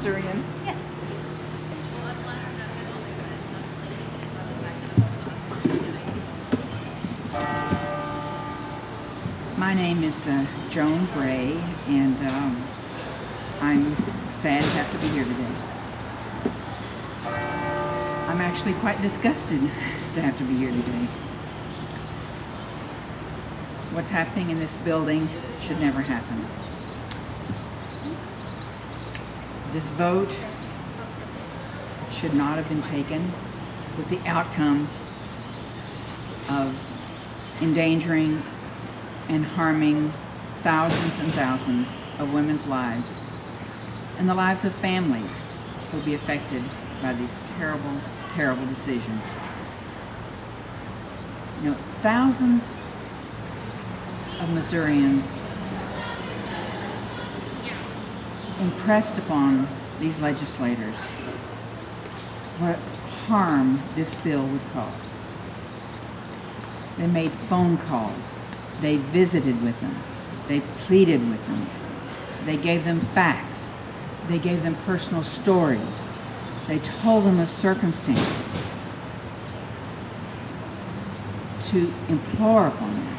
Syrian. Yes. My name is Joan Bray, and I'm sad to have to be here today. I'm actually quite disgusted to have to be here today. What's happening in this building should never happen. This vote should not have been taken with the outcome of endangering and harming thousands and thousands of women's lives and the lives of families who will be affected by these terrible, terrible decisions. You know, thousands of Missourians impressed upon these legislators what harm this bill would cause. They made phone calls. They visited with them. They pleaded with them. They gave them facts. They gave them personal stories. They told them of circumstances to implore upon them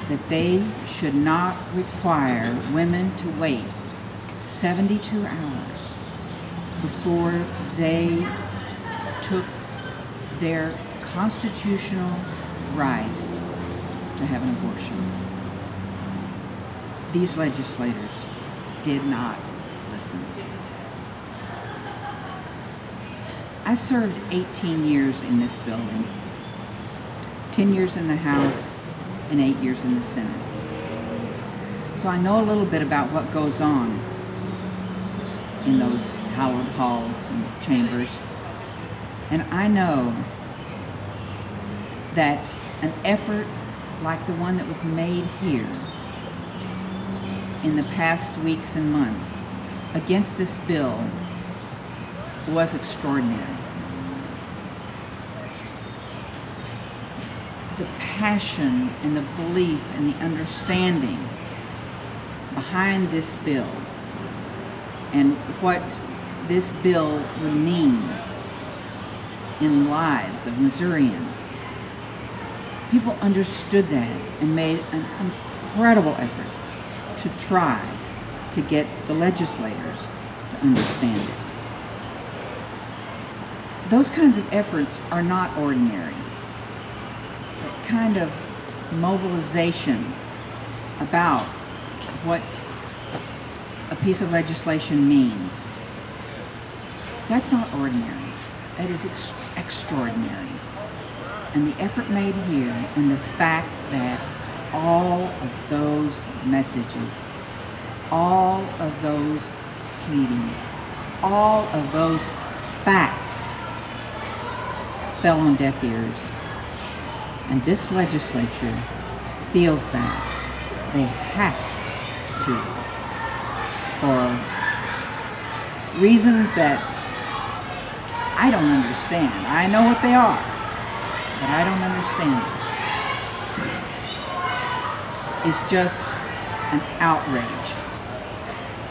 that they should not require women to wait 72 hours before they took their constitutional right to have an abortion. These legislators did not listen. I served 18 years in this building, 10 years in the House and 8 years in the Senate. So I know a little bit about what goes on in those hallowed halls and chambers. And I know that an effort like the one that was made here in the past weeks and months against this bill was extraordinary. The passion and the belief and the understanding behind this bill and what this bill would mean in the lives of Missourians. People understood that and made an incredible effort to try to get the legislators to understand it. Those kinds of efforts are not ordinary. That kind of mobilization about what a piece of legislation means, that's not ordinary. That is extraordinary. And the effort made here and the fact that all of those messages, all of those pleadings, all of those facts fell on deaf ears. And this legislature feels that they have to, for reasons that I don't understand. I know what they are, but I don't understand it. It's just an outrage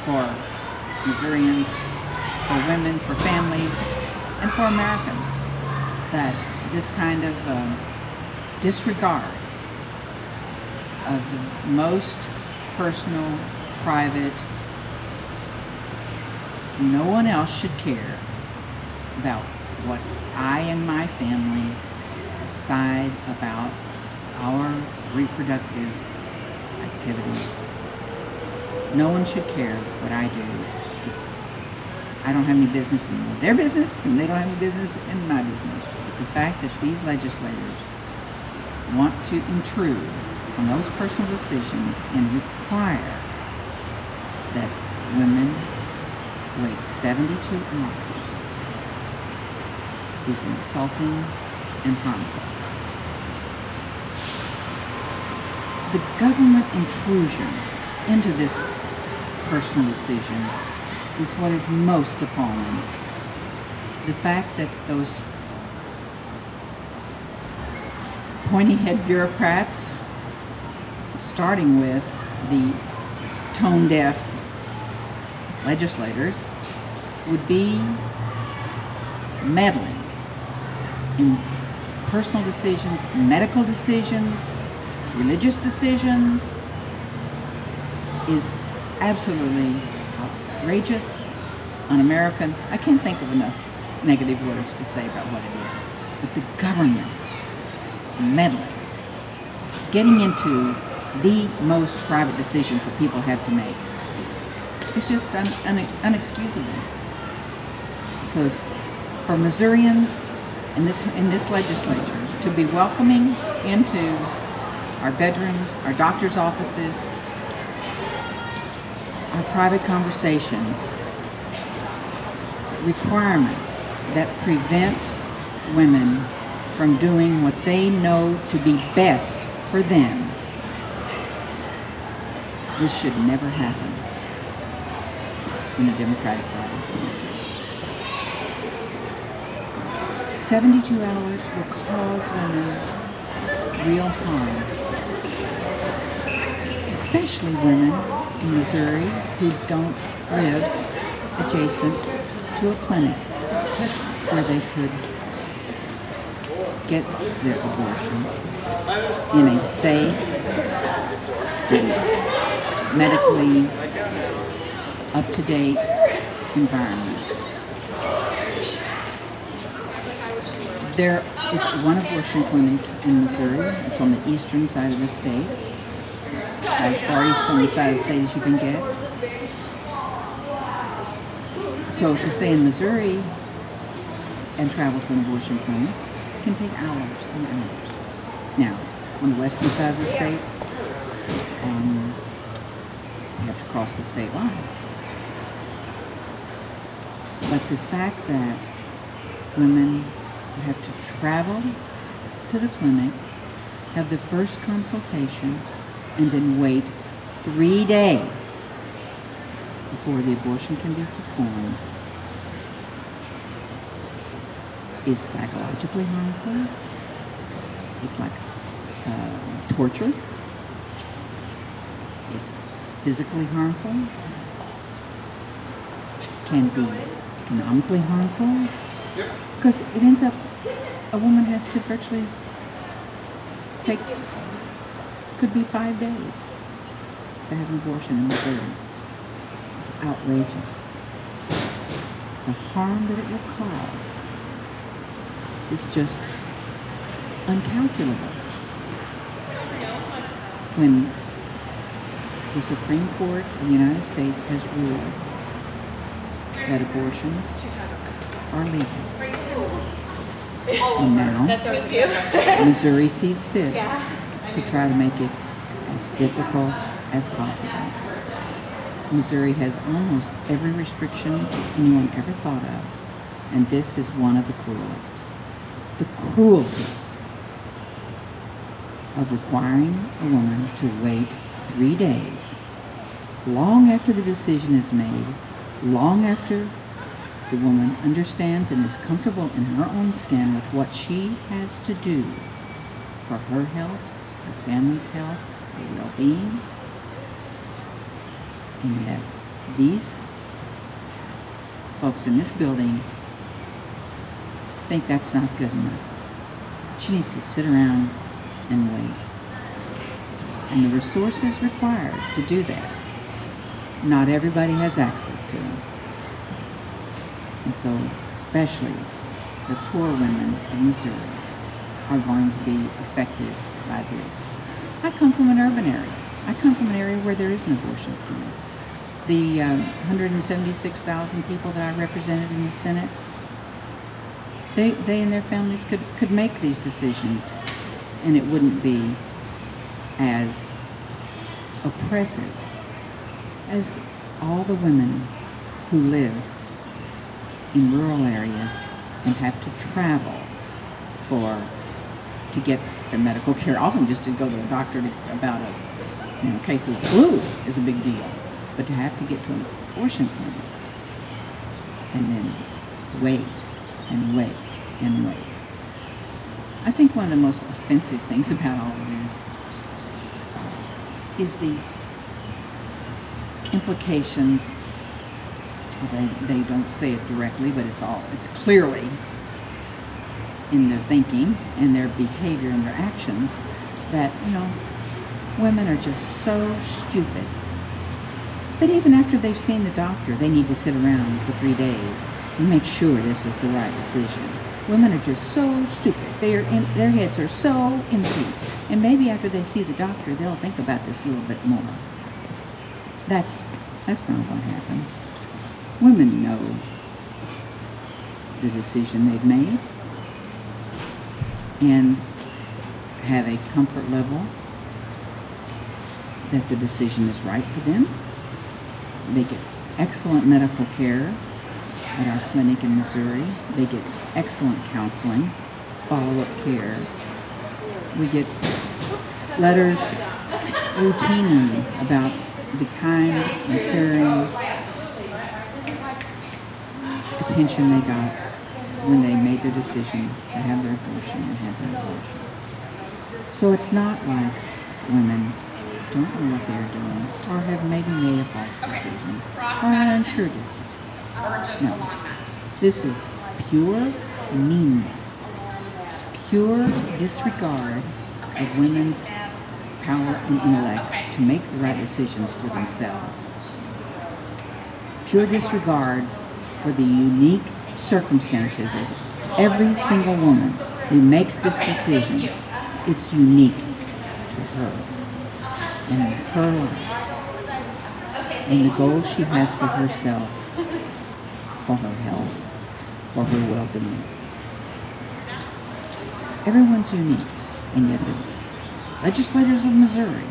for Missourians, for women, for families, and for Americans that this kind of disregard of the most personal, private, no one else should care about what I and my family decide about our reproductive activities. No one should care what I do. I don't have any business in their business, and they don't have any business in my business. But the fact that these legislators want to intrude on those personal decisions and require that women wait 72 hours is insulting and harmful. The government intrusion into this personal decision is what is most appalling. The fact that those pointy-head bureaucrats, starting with the tone-deaf legislators, would be meddling in personal decisions, medical decisions, religious decisions is absolutely outrageous, un-American. I can't think of enough negative words to say about what it is. But the government meddling, getting into the most private decisions that people have to make, it's just unexcusable. So for Missourians in this legislature to be welcoming into our bedrooms, our doctor's offices, our private conversations, requirements that prevent women from doing what they know to be best for them, this should never happen in the Democratic Party. 72 hours will cause women real harm, especially women in Missouri who don't live adjacent to a clinic where they could get their abortion in a safe and medically up-to-date environment. There is one abortion clinic in Missouri. It's on the eastern side of the state, as far east on the side of the state as you can get. So to stay in Missouri and travel to an abortion clinic can take hours and hours. Now, on the western side of the state, you have to cross the state line. But the fact that women have to travel to the clinic, have the first consultation, and then wait 3 days before the abortion can be performed is psychologically harmful. It's like torture. It's physically harmful. It can be economically harmful. Because it ends up, a woman has to virtually take, could be 5 days to have an abortion in Missouri. It's outrageous. The harm that it will cause is just uncalculable. When the Supreme Court of the United States has ruled that abortions are legal. And now, Missouri sees fit to try to make it as difficult as possible. Missouri has almost every restriction anyone ever thought of, and this is one of the cruelest. The cruelty of requiring a woman to wait 3 days, long after the decision is made, long after the woman understands and is comfortable in her own skin with what she has to do for her health, her family's health, her well-being. And yet, these folks in this building think that's not good enough. She needs to sit around and wait. And the resources required to do that, not everybody has access to them. And so, especially the poor women of Missouri are going to be affected by this. I come from an urban area. I come from an area where there is an abortion clinic. The 176,000 people that I represented in the Senate, they and their families could make these decisions, and it wouldn't be as oppressive as all the women who live in rural areas and have to travel to get their medical care. Often just to go to a doctor about a case of the flu is a big deal. But to have to get to an abortion clinic and then wait and wait and wait. I think one of the most offensive things about all of this is these implications They don't say it directly, but it's clearly in their thinking and their behavior and their actions that, women are just so stupid. But even after they've seen the doctor, they need to sit around for 3 days and make sure this is the right decision. Women are just so stupid. Their heads are so empty. And maybe after they see the doctor, they'll think about this a little bit more. That's not what happens. Women know the decision they've made and have a comfort level that the decision is right for them. They get excellent medical care at our clinic in Missouri. They get excellent counseling, follow-up care. We get letters routinely about the kind and caring attention they got when they made their decision to have their abortion and have their abortion. So it's not like women don't know what they're doing or have maybe made a false decision or an unsure decision. No. This is pure meanness, pure disregard of women's power and intellect to make the right decisions for themselves. Pure disregard for the unique circumstances of every single woman who makes this decision. It's unique to her and in her life and the goals she has for herself, for her health, for her well-being. Everyone's unique, and yet the legislators of Missouri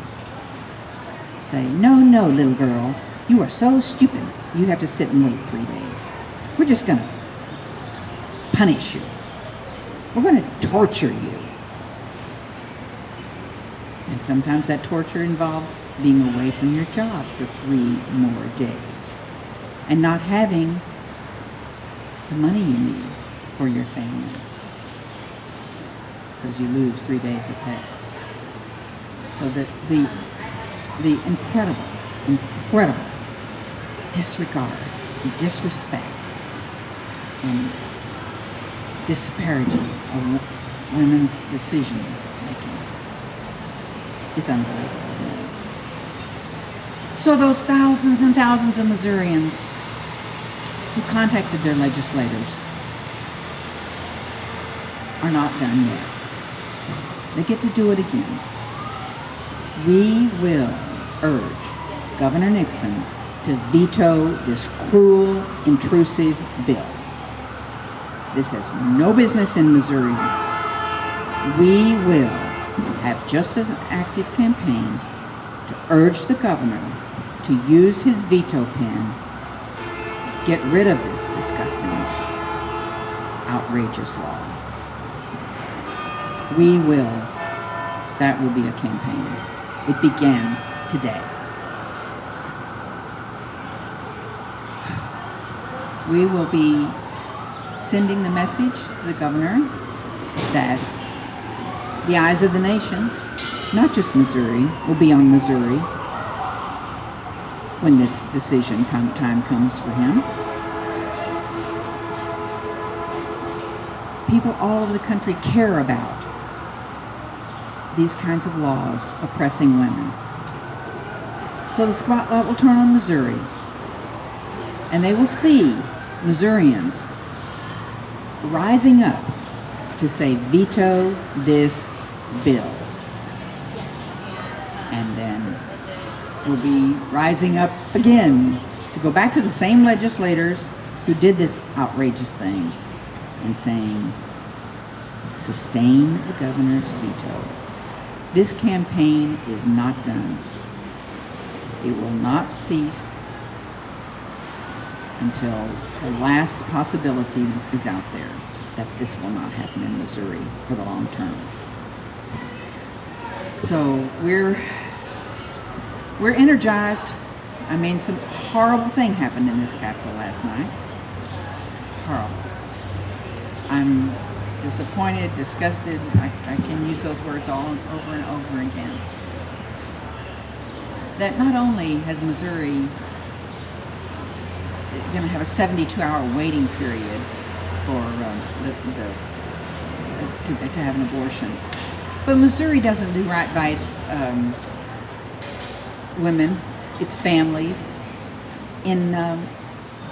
say, no, little girl, you are so stupid, you have to sit and wait 3 days. We're just going to punish you. We're going to torture you. And sometimes that torture involves being away from your job for 3 more days and not having the money you need for your family because you lose 3 days of pay. So that the incredible disregard and disrespect and disparaging of women's decision making is unbelievable. So those thousands and thousands of Missourians who contacted their legislators are not done yet. They get to do it again. We will urge Governor Nixon to veto this cruel, intrusive bill. This has no business in Missouri. We will have just as an active campaign to urge the governor to use his veto pen, get rid of this disgusting, outrageous law. We will. That will be a campaign. It begins today. We will be sending the message to the governor that the eyes of the nation, not just Missouri, will be on Missouri when this decision time comes for him. People all over the country care about these kinds of laws oppressing women. So the spotlight will turn on Missouri, and they will see Missourians rising up to say, veto this bill. And then we'll be rising up again to go back to the same legislators who did this outrageous thing and saying, sustain the governor's veto. This campaign is not done. It will not cease until the last possibility is out there that this will not happen in Missouri for the long term. So we're energized. I mean, some horrible thing happened in this Capitol last night. Horrible. I'm disappointed, disgusted. I can use those words all over and over again. That not only has Missouri, going to have a 72-hour waiting period for to have an abortion. But Missouri doesn't do right by its women, its families, in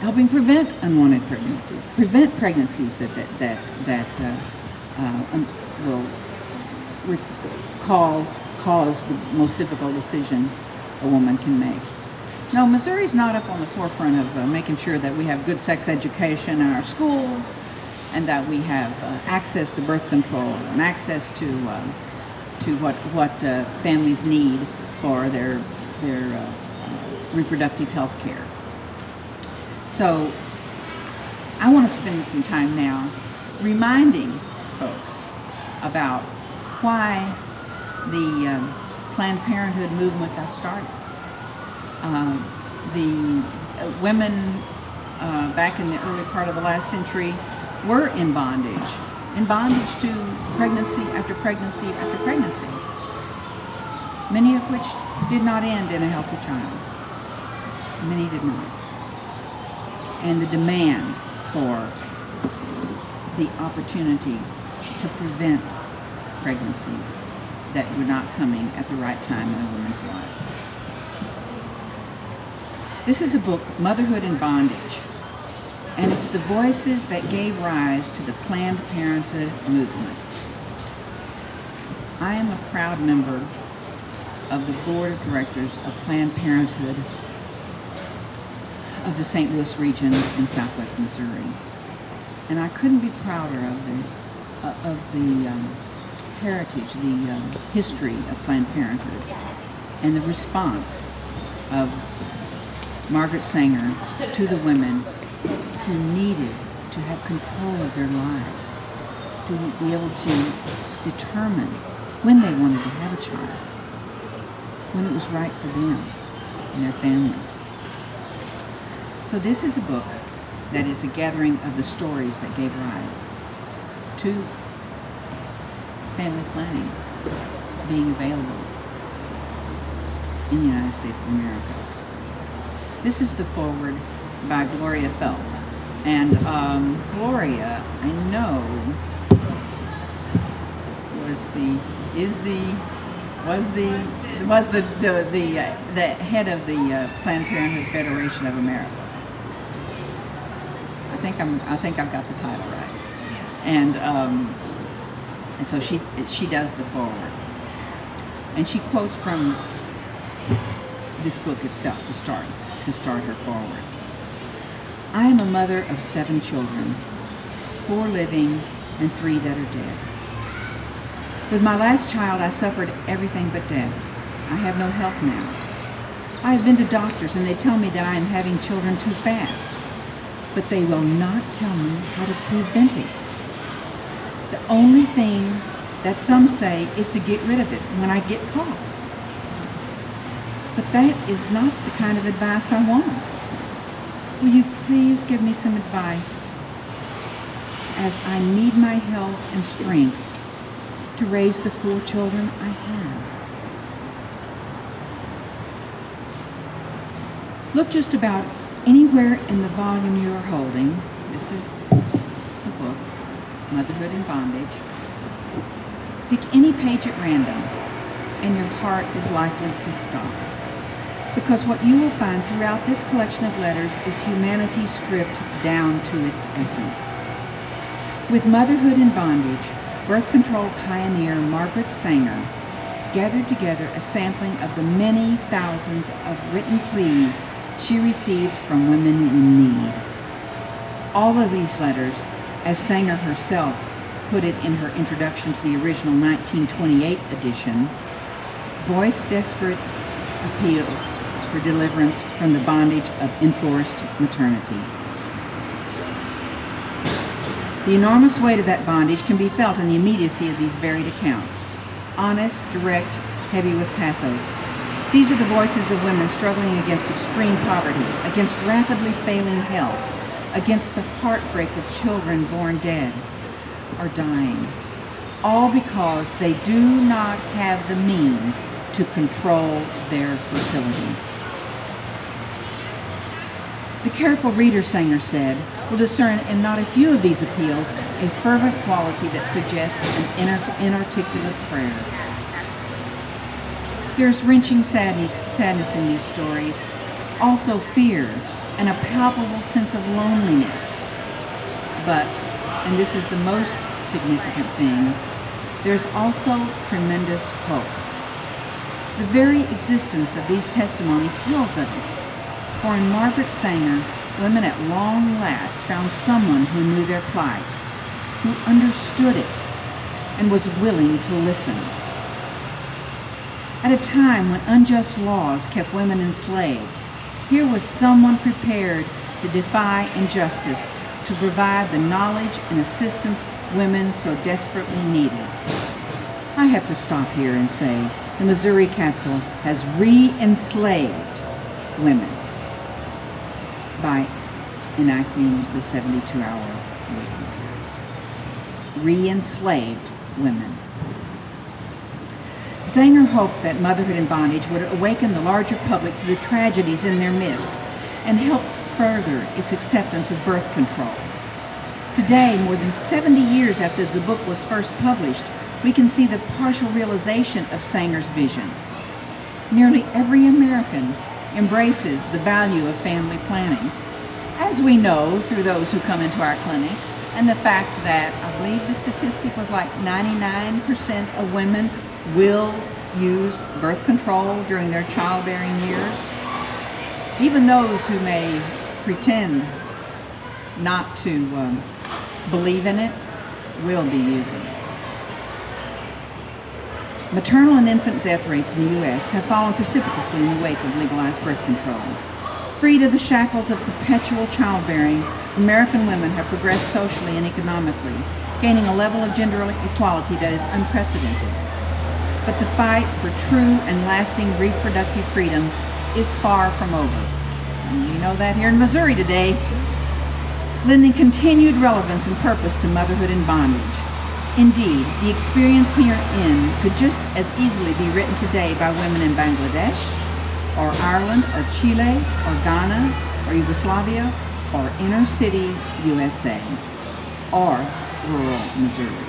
helping prevent unwanted pregnancies, prevent pregnancies that will cause the most difficult decision a woman can make. No, Missouri's not up on the forefront of making sure that we have good sex education in our schools, and that we have access to birth control and access to what families need for their reproductive health care. So I want to spend some time now reminding folks about why the Planned Parenthood movement got started. The women back in the early part of the last century were in bondage to pregnancy after pregnancy after pregnancy, many of which did not end in a healthy child. Many did not. And the demand for the opportunity to prevent pregnancies that were not coming at the right time in a woman's life. This is a book, Motherhood in Bondage, and it's the voices that gave rise to the Planned Parenthood movement. I am a proud member of the board of directors of Planned Parenthood of the St. Louis region in southwest Missouri. And I couldn't be prouder of the heritage, the history of Planned Parenthood, and the response of Margaret Sanger to the women who needed to have control of their lives, to be able to determine when they wanted to have a child, when it was right for them and their families. So this is a book that is a gathering of the stories that gave rise to family planning being available in the United States of America. This is the foreword by Gloria Felp. And Gloria, I know, was the head of the Planned Parenthood Federation of America. I think I've got the title right. And so she does the foreword, and she quotes from this book itself to start her foreword. I am a mother of 7 children, 4 living and 3 that are dead. With my last child, I suffered everything but death. I have no health now. I have been to doctors and they tell me that I am having children too fast, but they will not tell me how to prevent it. The only thing that some say is to get rid of it when I get caught. But that is not the kind of advice I want. Will you please give me some advice, as I need my health and strength to raise the 4 children I have. Look just about anywhere in the volume you are holding. This is the book, Motherhood in Bondage. Pick any page at random, and your heart is likely to stop. Because what you will find throughout this collection of letters is humanity stripped down to its essence. With Motherhood in Bondage, birth control pioneer Margaret Sanger gathered together a sampling of the many thousands of written pleas she received from women in need. All of these letters, as Sanger herself put it in her introduction to the original 1928 edition, voice desperate appeals for deliverance from the bondage of enforced maternity. The enormous weight of that bondage can be felt in the immediacy of these varied accounts. Honest, direct, heavy with pathos. These are the voices of women struggling against extreme poverty, against rapidly failing health, against the heartbreak of children born dead or dying, all because they do not have the means to control their fertility. The careful reader, Sanger said, will discern in not a few of these appeals a fervent quality that suggests an inarticulate prayer. There's wrenching sadness in these stories, also fear and a palpable sense of loneliness. But, and this is the most significant thing, there's also tremendous hope. The very existence of these testimonies tells of it. For in Margaret Sanger, women at long last found someone who knew their plight, who understood it, and was willing to listen. At a time when unjust laws kept women enslaved, here was someone prepared to defy injustice, to provide the knowledge and assistance women so desperately needed. I have to stop here and say the Missouri Capitol has re-enslaved women by enacting the 72-hour waiting period. Re-enslaved women. Sanger hoped that motherhood in bondage would awaken the larger public to the tragedies in their midst and help further its acceptance of birth control. Today, more than 70 years after the book was first published, we can see the partial realization of Sanger's vision. Nearly every American embraces the value of family planning, as we know through those who come into our clinics, and the fact that I believe the statistic was like 99% of women will use birth control during their childbearing years. Even those who may pretend not to believe in it will be using it. Maternal and infant death rates in the U.S. have fallen precipitously in the wake of legalized birth control. Freed of the shackles of perpetual childbearing, American women have progressed socially and economically, gaining a level of gender equality that is unprecedented. But the fight for true and lasting reproductive freedom is far from over. And you know that here in Missouri today, lending continued relevance and purpose to motherhood in bondage. Indeed, the experience herein could just as easily be written today by women in Bangladesh, or Ireland, or Chile, or Ghana, or Yugoslavia, or inner city USA, or rural Missouri.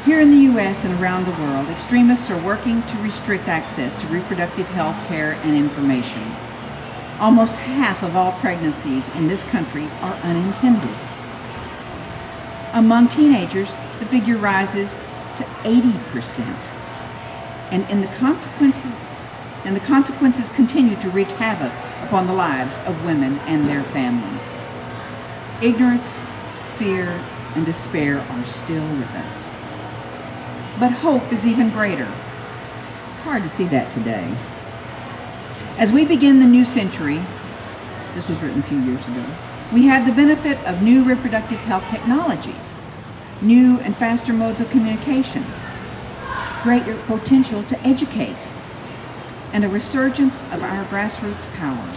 Here in the U.S. and around the world, extremists are working to restrict access to reproductive health care and information. Almost half of all pregnancies in this country are unintended. Among teenagers, the figure rises to 80%. And the consequences continue to wreak havoc upon the lives of women and their families. Ignorance, fear, and despair are still with us. But hope is even greater. It's hard to see that today. As we begin the new century, this was written a few years ago, we have the benefit of new reproductive health technologies, new and faster modes of communication, greater potential to educate, and a resurgence of our grassroots power.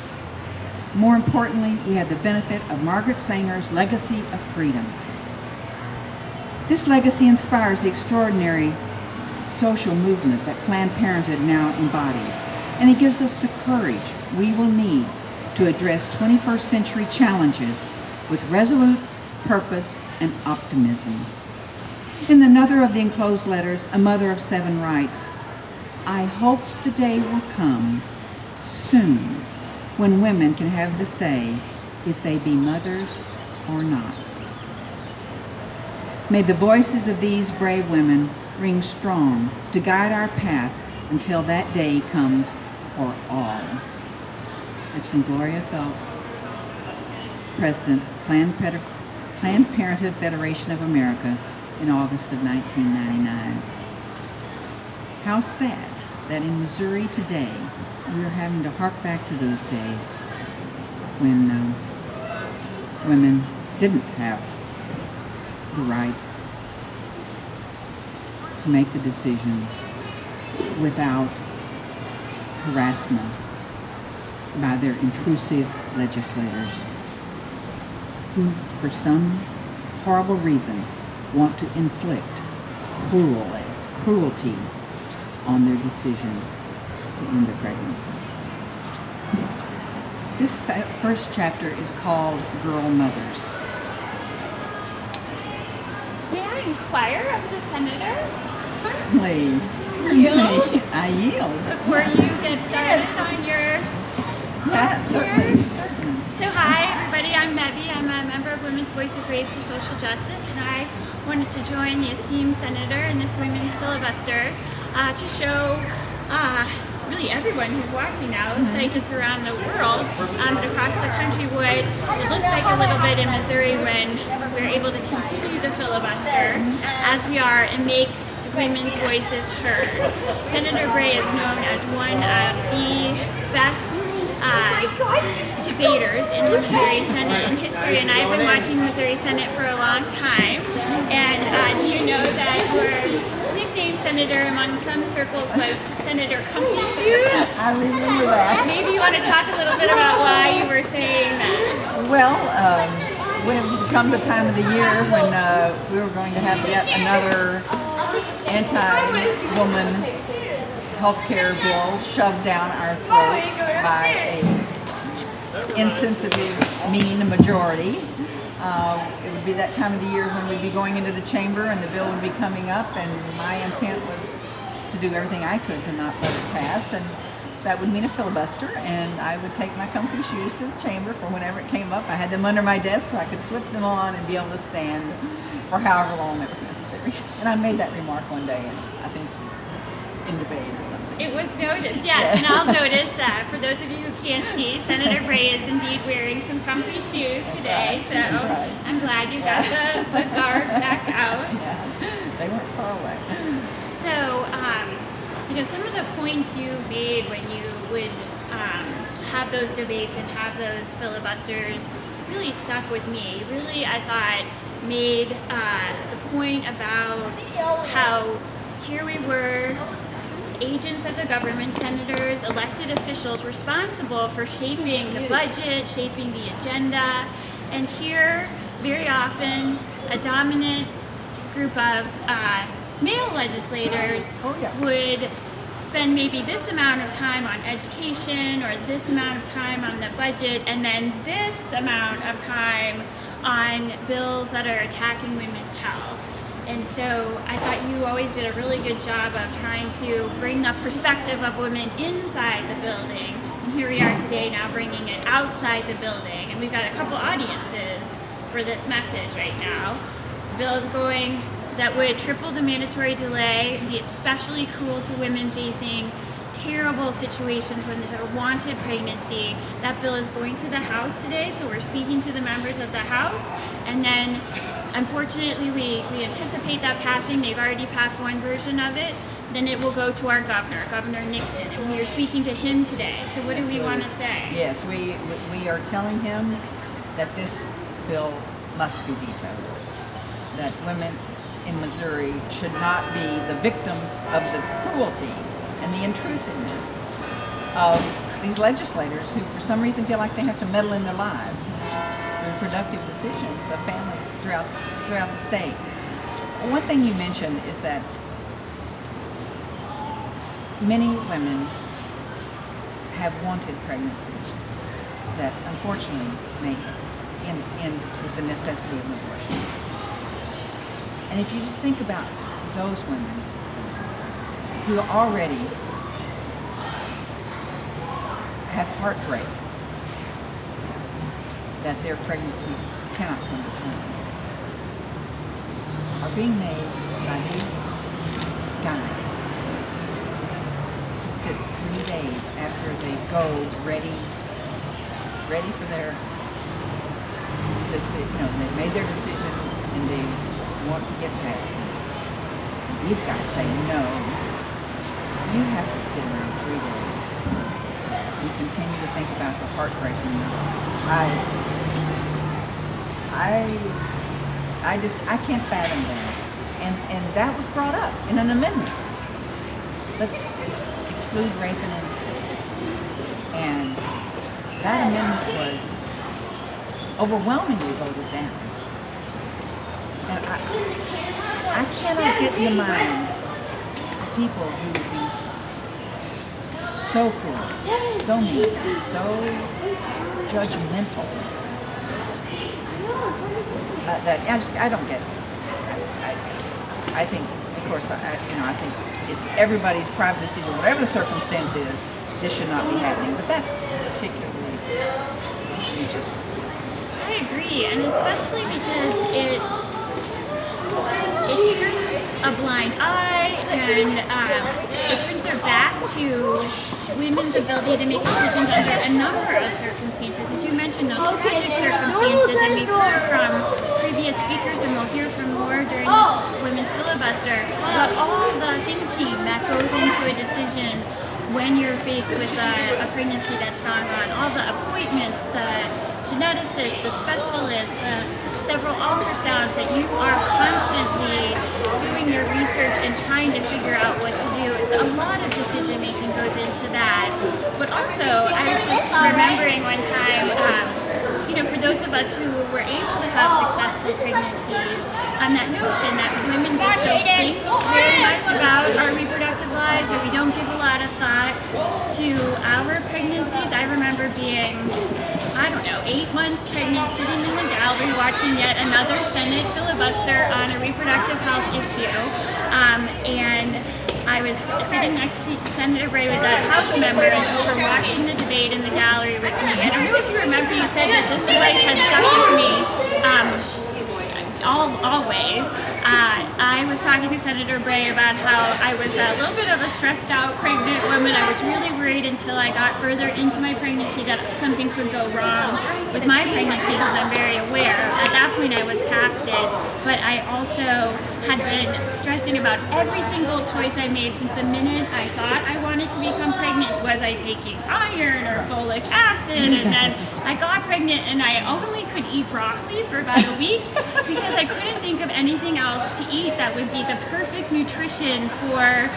More importantly, we have the benefit of Margaret Sanger's legacy of freedom. This legacy inspires the extraordinary social movement that Planned Parenthood now embodies, and it gives us the courage we will need to address 21st century challenges with resolute purpose and optimism. In another of the enclosed letters, a mother of 7 writes, "I hope the day will come soon when women can have the say if they be mothers or not." May the voices of these brave women ring strong to guide our path until that day comes for all. It's from Gloria Felt, President, Planned Parenthood Federation of America, in August of 1999. How sad that in Missouri today we are having to hark back to those days when women didn't have the rights to make the decisions without harassment by their intrusive legislators who, for some horrible reason, want to inflict cruelty on their decision to end the pregnancy. This first chapter is called Girl Mothers. May I inquire of the senator? Certainly. Yield? I yield. Before you get started on your Yeah, certainly. Certainly. So hi everybody, I'm Mebby. I'm a member of Women's Voices Raised for Social Justice, and I wanted to join the esteemed senator in this women's filibuster to show really everyone who's watching now, looks like it's around the world, but across the country, what it looks like a little bit in Missouri when we're able to continue the filibuster as we are and make women's voices heard. Senator Bray is known as one of the best debaters in the Missouri Senate in history, and I've been watching the Missouri Senate for a long time. And do you know that your nickname, Senator, among some circles was Senator Comfy Shoes? I remember that. Maybe you want to talk a little bit about why you were saying that. Well, when it would come the time of the year when we were going to have yet another anti-woman healthcare bill shoved down our throats by a insensitive, mean majority. It would be that time of the year when we'd be going into the chamber and the bill would be coming up, and my intent was to do everything I could to not let it pass, and that would mean a filibuster, and I would take my comfy shoes to the chamber for whenever it came up. I had them under my desk so I could slip them on and be able to stand for however long it was necessary. And I made that remark one day, and I think in debate or something. It was noticed, yes, and I'll notice for those of you who can't see, Senator Bray is indeed wearing some comfy shoes today, so I'm glad you got the guard back out. Yeah, they weren't far away. So, some of the points you made when you would have those debates and have those filibusters really stuck with me. Really, I thought, made the point about how here we were, agents of the government, senators, elected officials responsible for shaping the budget, shaping the agenda, and here, very often, a dominant group of male legislators would spend maybe this amount of time on education or this amount of time on the budget and then this amount of time on bills that are attacking women's health. And so I thought you always did a really good job of trying to bring the perspective of women inside the building. And here we are today now bringing it outside the building. And we've got a couple audiences for this message right now. The bill is going that would triple the mandatory delay, be especially cruel to women facing terrible situations when they're wanted pregnancy. That bill is going to the House today, so we're speaking to the members of the House. And then, unfortunately, we anticipate that passing. They've already passed one version of it. Then it will go to our governor, Governor Nixon, and we are speaking to him today. So what do we want to say? Yes, we are telling him that this bill must be vetoed, that women in Missouri should not be the victims of the cruelty and the intrusiveness of these legislators who for some reason feel like they have to meddle in their lives, the reproductive decisions of families throughout the state. One thing you mentioned is that many women have wanted pregnancies that unfortunately may end with the necessity of an abortion. And if you just think about those women who already have heartbreak that their pregnancy cannot come to term, are being made by these guys to sit 3 days after they go ready for their decision. They made their decision and they want to get past it. These guys say, no, you have to sit around 3 days and continue to think about the heartbreak in your life. I can't fathom that. And that was brought up in an amendment. Let's exclude rape and incest. And that amendment was overwhelmingly voted down. And I cannot get in the mind of people who would be so cruel, so mean, so judgmental. I don't get it. I think, of course, I think it's everybody's private decision, whatever the circumstance is. This should not be happening, but that's particularly egregious. I agree, and especially because it turns a blind eye, and it turns their back to women's ability to make decisions under a number of circumstances. As you mentioned, those tragic circumstances, and we've heard from previous speakers, and we'll hear from more during this women's filibuster, about all the thinking that goes into a decision when you're faced with a pregnancy that's gone on, all the appointments, the geneticists, the specialists, the several ultrasounds that you are constantly doing your research and trying to figure out what to do. A lot of decision making goes into that. But also, I was just remembering one time, for those of us who were able to have successful pregnancies, that notion that women just don't think very much about our reproductive lives, or we don't give a lot of thought to our pregnancies. I remember being, 8 months pregnant, sitting in the gallery watching yet another Senate filibuster on a reproductive health issue, and I was sitting next to Senator Bray, was a House member, and we were watching the debate in the gallery with me. And I don't know if you remember, you said that this device has stuck with me always. I was talking to Senator Bray about how I was a little bit of a stressed out pregnant woman. I was really worried until I got further into my pregnancy that some things would go wrong with my pregnancy, because I'm very aware. At that point I was past it, but I also had been stressing about every single choice I made since the minute I thought I wanted to become pregnant. Was I taking iron or folic acid? And then I got pregnant and I only could eat broccoli for about a week because I couldn't think of anything else to eat that would be the perfect nutrition for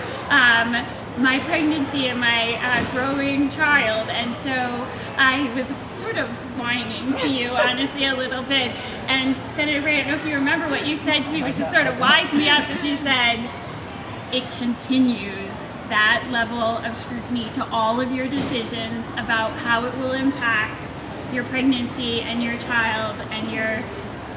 my pregnancy and my growing child. And so I was sort of whining to you, honestly, a little bit. And Senator Bray, I don't know if you remember what you said to me, which just sort of wised me up, that you said, it continues that level of scrutiny to all of your decisions about how it will impact your pregnancy and your child and your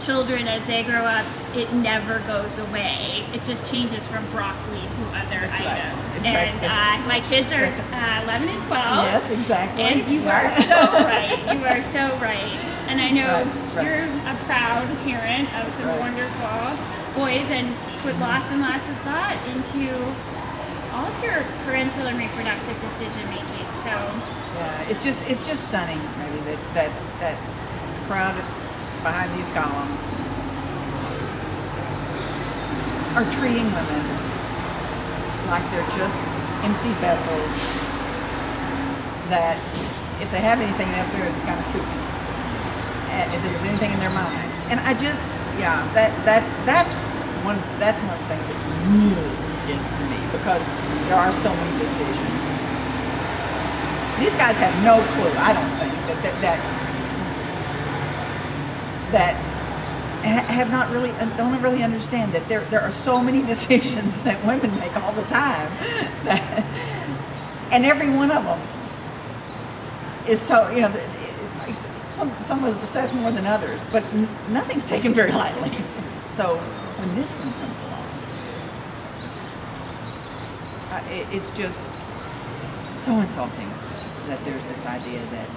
children as they grow up. It never goes away. It just changes from broccoli to other items. Right. And my kids are 11 and 12. Yes, exactly. And you are so right. You are so right. And I know you're a proud parent of some wonderful boys and put lots and lots of thought into all of your parental and reproductive decision making. So yeah, it's just stunning, really, that crowd behind these columns are treating women like they're just empty vessels, that if they have anything up there, it's kind of spooky, and if there's anything in their minds. And I just, that's one of the things that really gets to me, because there are so many decisions. These guys have no clue, I don't think, that have not really, don't really understand that there are so many decisions that women make all the time, and every one of them is so, some assess more than others, but nothing's taken very lightly. So when this one comes along, it's just so insulting that there's this idea that,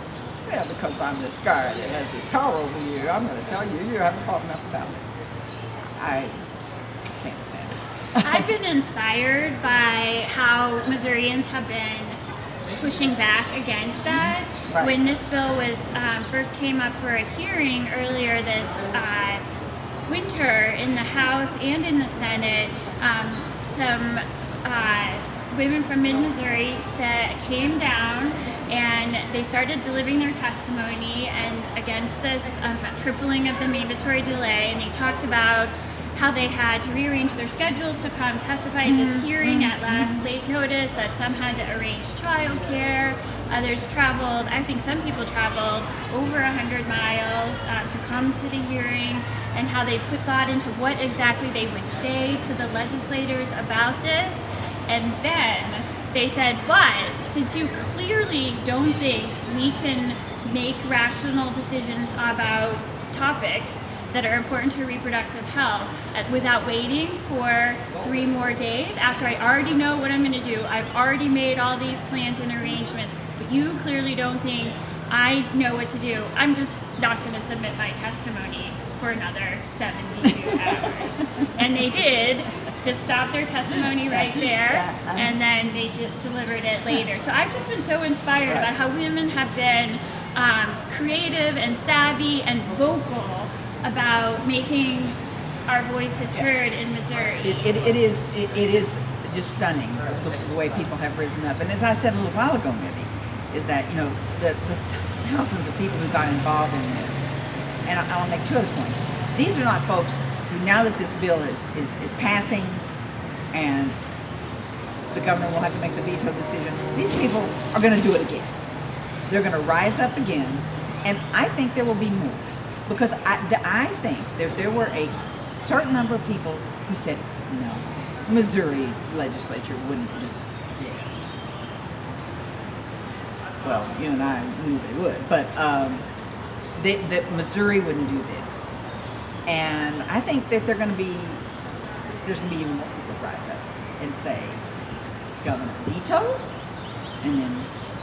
because I'm this guy that has this power over you, I'm going to tell you haven't thought enough about it. I can't stand it. I've been inspired by how Missourians have been pushing back against that. Right. When this bill was first came up for a hearing earlier this winter in the House and in the Senate, some women from mid-Missouri came down and they started delivering their testimony and against this tripling of the mandatory delay, and they talked about how they had to rearrange their schedules to come testify at this hearing at late notice, that some had to arrange childcare, others traveled, I think some people traveled over 100 miles to come to the hearing, and how they put thought into what exactly they would say to the legislators about this. And then they said, but since you clearly don't think we can make rational decisions about topics that are important to reproductive health without waiting for 3 more days after I already know what I'm going to do. I've already made all these plans and arrangements, but you clearly don't think I know what to do. I'm just not going to submit my testimony for another 72 hours. And they did just stop their testimony right there, and then they delivered it later. So I've just been so inspired about how women have been creative and savvy and vocal about making our voices heard in Missouri. It is just stunning the way people have risen up. And as I said a little while ago, maybe, is that, you know, the thousands of people who got involved in this. And I'll make 2 other points. These are not folks who, now that this bill is passing and the governor will have to make the veto decision, these people are going to do it again. They're going to rise up again. And I think there will be more. Because I think there were a certain number of people who said, no, Missouri legislature wouldn't do this. Well, you and I knew they would, but that Missouri wouldn't do this. And I think that there's going to be even more people rise up and say, Governor, veto, and then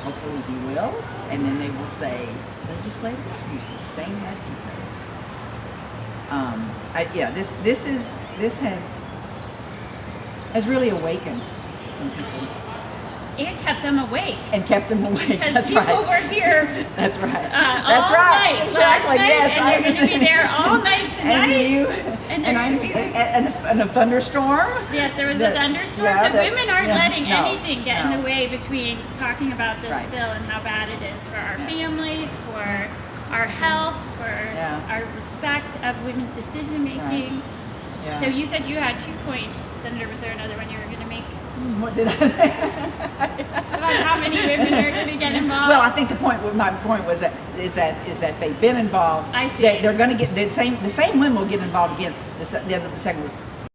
hopefully he will, and then they will say, legislature, you sustain that veto. This has really awakened some people. And kept them awake. Because That's people right. were here. That's right. That's all right. Night, exactly. Night, Yes, and I they're going to be there all night tonight. And a thunderstorm. Yes, there was a thunderstorm. So women aren't letting anything get in the way between talking about this bill and how bad it is for our families, for our health, for our respect of women's decision making. Right. Yeah. So you said you had 2 points, Senator. Was there another one you were going to make? What did I say? About how many women are going to get involved? Well, I think my point was that they've been involved. I see. They're going to get the same women will get involved again. The second was